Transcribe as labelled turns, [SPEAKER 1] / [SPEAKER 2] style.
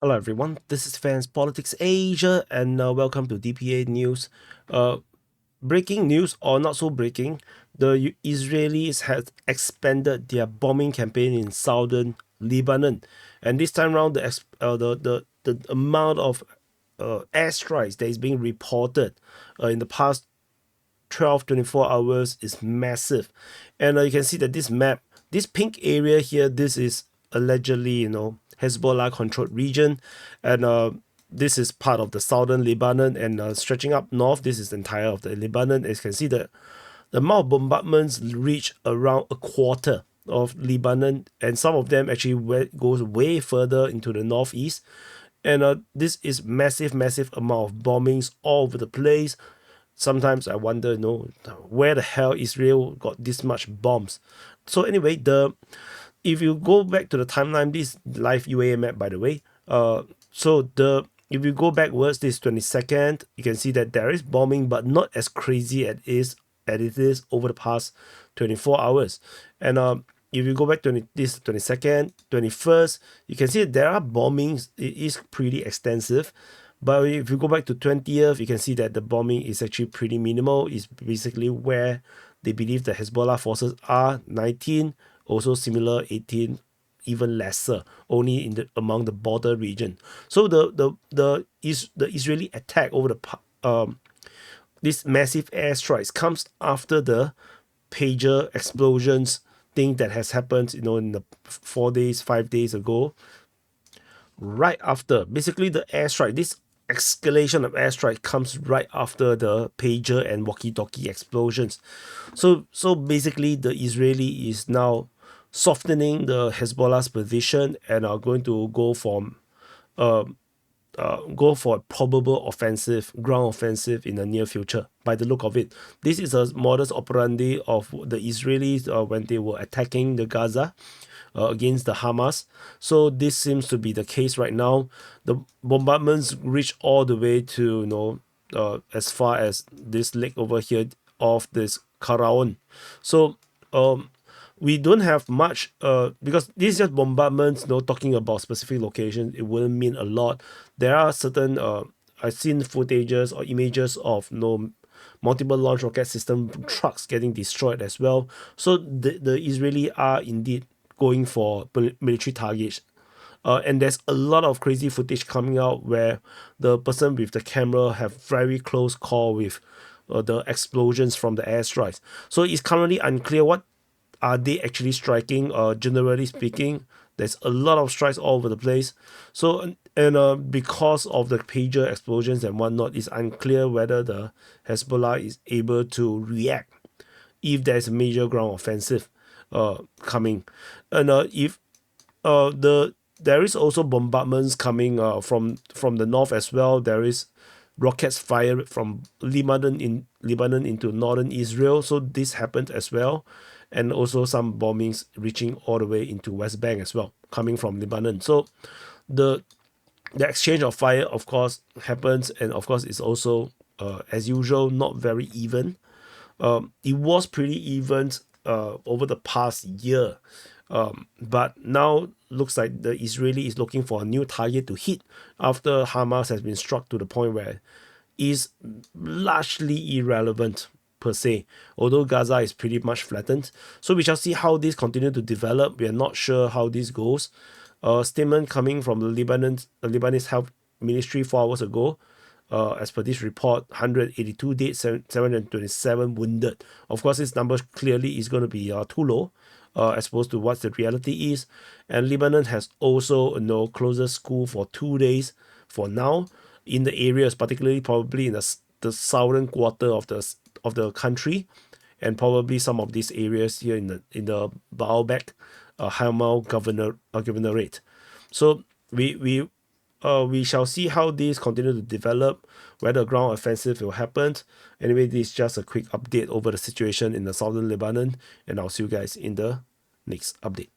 [SPEAKER 1] Hello everyone, this is Fans Politics Asia and welcome to DPA News. Uh, Breaking news or not so breaking, the Israelis have expanded their bombing campaign in southern Lebanon, and this time around the amount of airstrikes that is being reported in the past 24 hours is massive. And you can see that this map, this pink area here, this is allegedly, Hezbollah controlled region. And this is part of the southern Lebanon and stretching up north. This is the entire of the Lebanon. As you can see, the amount of bombardments reach around a quarter of Lebanon, and some of them actually goes way further into the northeast. And this is massive amount of bombings all over the place. Sometimes I wonder, where the hell Israel got this much bombs. So anyway, if you go back to the timeline, this live UAE map, by the way. If you go backwards, this 22nd, you can see that there is bombing, but not as crazy as it is over the past 24 hours. And if you go back to this 22nd, 21st, you can see that there are bombings. It is pretty extensive. But if you go back to 20th, you can see that the bombing is actually pretty minimal. It's basically where they believe the Hezbollah forces are. 19, also similar. 18, even lesser, only among the border region. So the Israeli attack over this massive airstrikes comes after the pager explosions thing that has happened, in the 5 days ago. Right after, basically the airstrike, this escalation of airstrike comes right after the pager and walkie-talkie explosions. So basically the Israeli is now softening the Hezbollah's position and are going to go for a probable ground offensive in the near future. By the look of it, this is a modus operandi of the Israelis when they were attacking the Gaza against the Hamas. So this seems to be the case right now. The bombardments reach all the way to as far as this lake over here of this Karaon. So we don't have much because this is just bombardments. Talking about specific locations, it wouldn't mean a lot. There are certain I've seen footages or images of multiple launch rocket system trucks getting destroyed as well. So the Israeli are indeed going for military targets. And there's a lot of crazy footage coming out where the person with the camera have very close call with the explosions from the airstrikes. So it's currently unclear what are they actually striking. Generally speaking, there's a lot of strikes all over the place. So and because of the pager explosions and whatnot, it's unclear whether the Hezbollah is able to react if there's a major ground offensive coming. And if there is also bombardments coming from the north as well. There is rockets fired from Lebanon into northern Israel. So this happened as well, and also some bombings reaching all the way into West Bank as well, coming from Lebanon. So the exchange of fire, of course, happens, and of course, it's also as usual not very even. It was pretty even over the past year. But now looks like the Israeli is looking for a new target to hit after Hamas has been struck to the point where is largely irrelevant per se, although Gaza is pretty much flattened. So we shall see how this continues to develop. We are not sure how this goes. A statement coming from the Lebanese Health Ministry 4 hours ago. As per this report, 182 dead, 727 wounded. Of course, this number clearly is going to be too low as opposed to what the reality is. And Lebanon has also closed school for 2 days for now in the areas, particularly probably in the southern quarter of the country, and probably some of these areas here in the Baalbek, Hamal governorate. So we shall see how these continue to develop, whether a ground offensive will happen. Anyway, this is just a quick update over the situation in the southern Lebanon, and I'll see you guys in the next update.